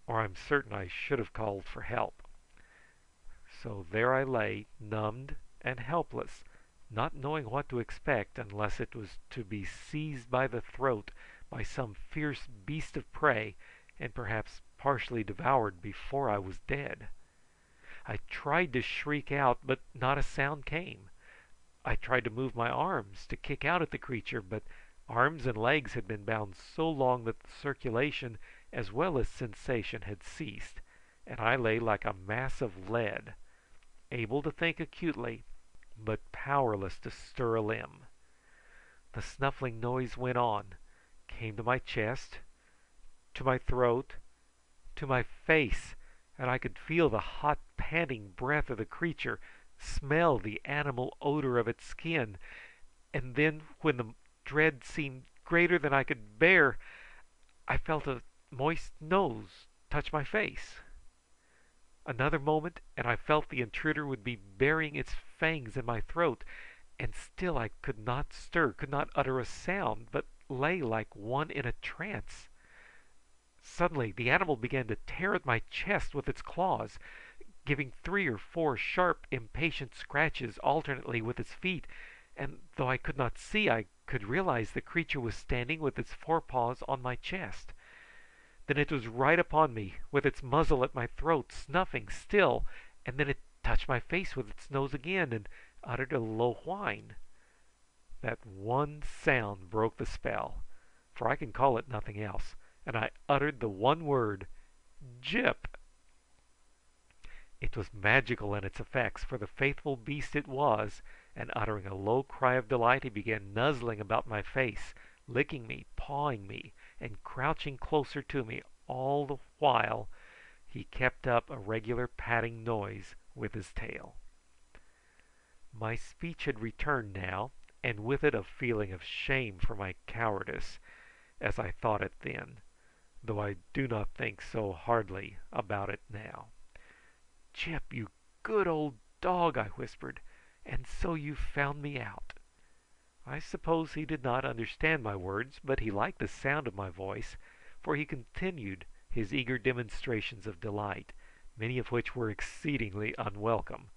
or I'm certain I should have called for help. So there I lay, numbed and helpless, not knowing what to expect unless it was to be seized by the throat by some fierce beast of prey and perhaps partially devoured before I was dead. I tried to shriek out, but not a sound came. I tried to move my arms to kick out at the creature, but arms and legs had been bound so long that the circulation as well as sensation had ceased, and I lay like a mass of lead, able to think acutely, but powerless to stir a limb. The snuffling noise went on, came to my chest, to my throat, to my face, and I could feel the hot panting breath of the creature, smell the animal odour of its skin, and then, when the dread seemed greater than I could bear, I felt a moist nose touch my face. Another moment and I felt the intruder would be burying its fangs in my throat, and still I could not stir, could not utter a sound, but lay like one in a trance. Suddenly the animal began to tear at my chest with its claws, giving 3 or 4 sharp, impatient scratches alternately with its feet, and though I could not see, I could realize the creature was standing with its forepaws on my chest. Then it was right upon me, with its muzzle at my throat, snuffing still, and then it touched my face with its nose again, and uttered a low whine. That one sound broke the spell, for I can call it nothing else, and I uttered the one word, "Gyp!" It was magical in its effects, for the faithful beast it was, and uttering a low cry of delight he began nuzzling about my face, licking me, pawing me, and crouching closer to me, all the while he kept up a regular patting noise with his tail. My speech had returned now, and with it a feeling of shame for my cowardice, as I thought it then, though I do not think so hardly about it now. "Gyp, you good old dog!" I whispered. "And so you found me out." I suppose he did not understand my words, but he liked the sound of my voice, for he continued his eager demonstrations of delight, many of which were exceedingly unwelcome.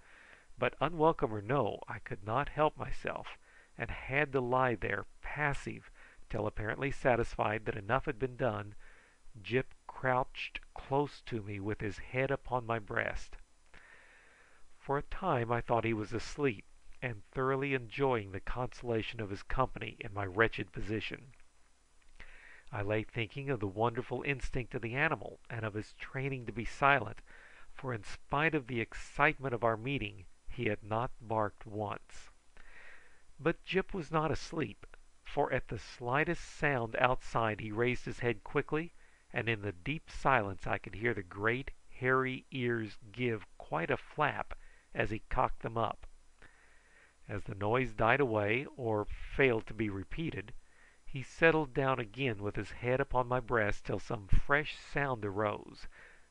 But unwelcome or no, I could not help myself, and had to lie there passive till, apparently satisfied that enough had been done, Gyp crouched close to me with his head upon my breast. For a time I thought he was asleep, and thoroughly enjoying the consolation of his company in my wretched position. I lay thinking of the wonderful instinct of the animal, and of his training to be silent, for in spite of the excitement of our meeting he had not barked once. But Gyp was not asleep, for at the slightest sound outside he raised his head quickly, and in the deep silence I could hear the great hairy ears give quite a flap as he cocked them up. As the noise died away, or failed to be repeated, he settled down again with his head upon my breast till some fresh sound arose,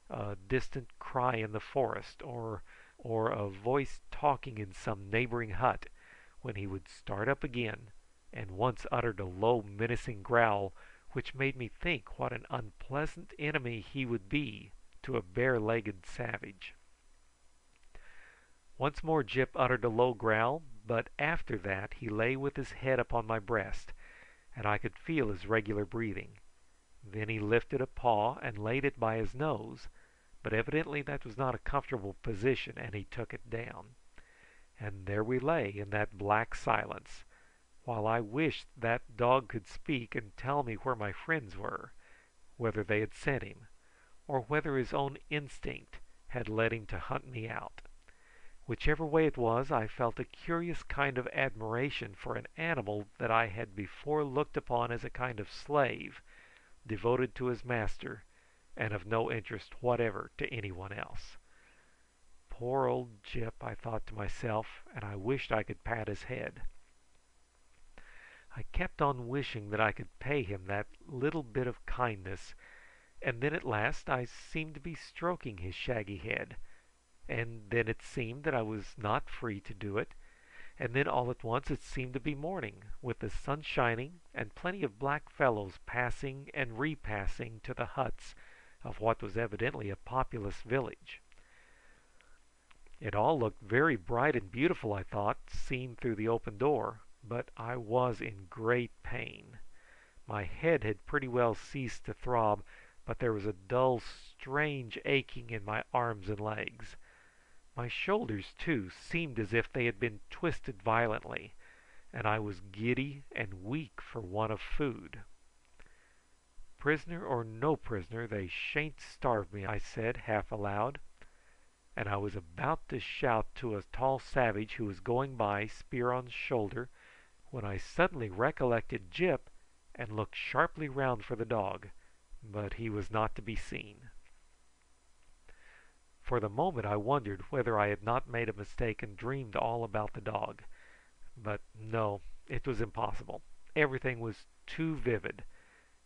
a distant cry in the forest, or a voice talking in some neighbouring hut, when he would start up again, and once uttered a low menacing growl, which made me think what an unpleasant enemy he would be to a bare-legged savage. Once more Gyp uttered a low growl, but after that he lay with his head upon my breast, and I could feel his regular breathing. Then he lifted a paw and laid it by his nose, but evidently that was not a comfortable position, and he took it down. And there we lay in that black silence, while I wished that dog could speak and tell me where my friends were, whether they had sent him, or whether his own instinct had led him to hunt me out. Whichever way it was, I felt a curious kind of admiration for an animal that I had before looked upon as a kind of slave, devoted to his master, and of no interest whatever to any one else. Poor old Gyp, I thought to myself, and I wished I could pat his head. I kept on wishing that I could pay him that little bit of kindness, and then at last I seemed to be stroking his shaggy head, and then it seemed that I was not free to do it, and then all at once it seemed to be morning, with the sun shining, and plenty of black fellows passing and repassing to the huts of what was evidently a populous village. It all looked very bright and beautiful, I thought, seen through the open door, but I was in great pain. My head had pretty well ceased to throb, but there was a dull, strange aching in my arms and legs. My shoulders, too, seemed as if they had been twisted violently, and I was giddy and weak for want of food. "Prisoner or no prisoner, they shan't starve me," I said half aloud, and I was about to shout to a tall savage who was going by, spear on shoulder, when I suddenly recollected Gyp and looked sharply round for the dog, but he was not to be seen. For the moment I wondered whether I had not made a mistake and dreamed all about the dog, but no, it was impossible. Everything was too vivid,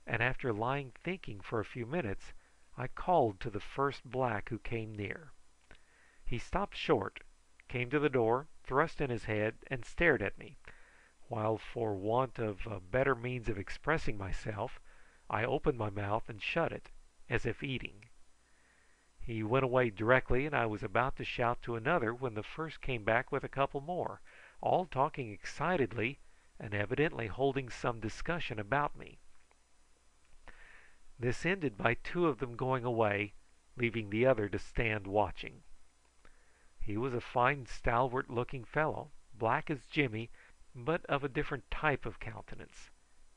and after lying thinking for a few minutes, I called to the first black who came near. He stopped short, came to the door, thrust in his head, and stared at me, while for want of a better means of expressing myself, I opened my mouth and shut it, as if eating. He went away directly, and I was about to shout to another when the first came back with a couple more, all talking excitedly and evidently holding some discussion about me. This ended by two of them going away, leaving the other to stand watching. He was a fine stalwart looking fellow, black as Jimmy, but of a different type of countenance,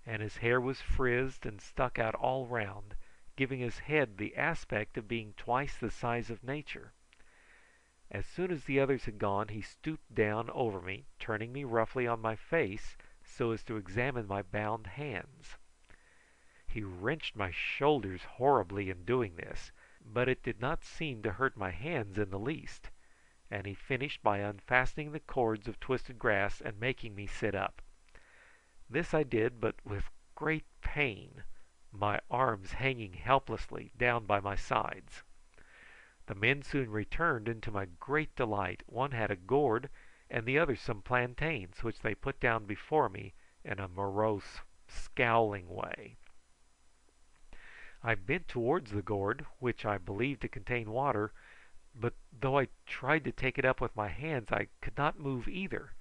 and his hair was frizzed and stuck out all round, giving his head the aspect of being twice the size of nature. As soon as the others had gone he stooped down over me, turning me roughly on my face so as to examine my bound hands. He wrenched my shoulders horribly in doing this, but it did not seem to hurt my hands in the least, and he finished by unfastening the cords of twisted grass and making me sit up. This I did, but with great pain, my arms hanging helplessly down by my sides. The men soon returned, and to my great delight one had a gourd and the other some plantains, which they put down before me in a morose, scowling way. I bent towards the gourd, which I believed to contain water, but though I tried to take it up with my hands I could not move either,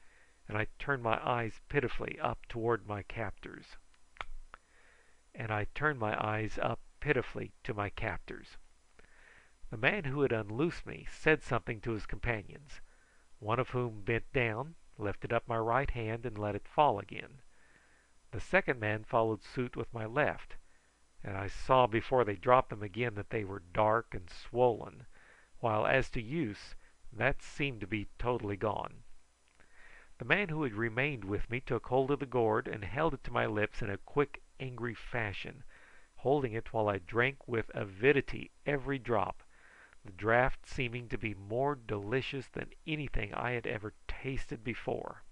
and I turned my eyes pitifully up toward my captors. To my captors. The man who had unloosed me said something to his companions, one of whom bent down, lifted up my right hand, and let it fall again. The second man followed suit with my left, and I saw before they dropped them again that they were dark and swollen, while as to use, that seemed to be totally gone. The man who had remained with me took hold of the gourd and held it to my lips in a quick, angry fashion, holding it while I drank with avidity every drop, the draught seeming to be more delicious than anything I had ever tasted before.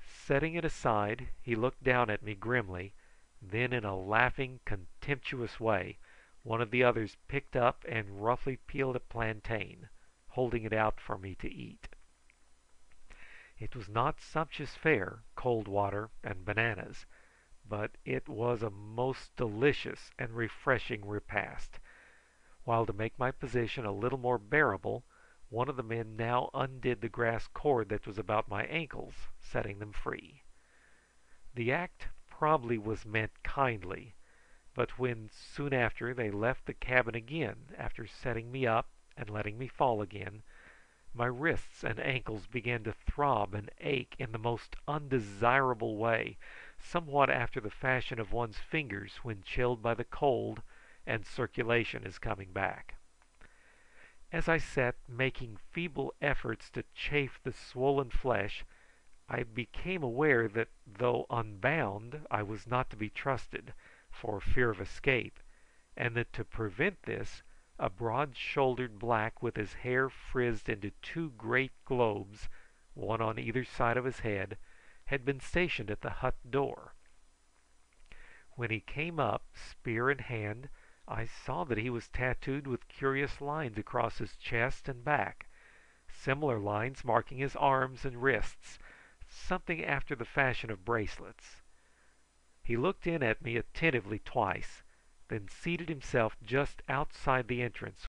Setting it aside, he looked down at me grimly, then in a laughing, contemptuous way one of the others picked up and roughly peeled a plantain, holding it out for me to eat. It was not sumptuous fare, cold water and bananas, but it was a most delicious and refreshing repast, while to make my position a little more bearable one of the men now undid the grass cord that was about my ankles, setting them free. The act probably was meant kindly, but when soon after they left the cabin again, after setting me up and letting me fall again, my wrists and ankles began to throb and ache in the most undesirable way, somewhat after the fashion of one's fingers when chilled by the cold and circulation is coming back. As I sat making feeble efforts to chafe the swollen flesh, I became aware that though unbound I was not to be trusted, for fear of escape, and that to prevent this a broad-shouldered black with his hair frizzed into two great globes, one on either side of his head, had been stationed at the hut door. When he came up, spear in hand, I saw that he was tattooed with curious lines across his chest and back, similar lines marking his arms and wrists, something after the fashion of bracelets. He looked in at me attentively twice, then seated himself just outside the entrance,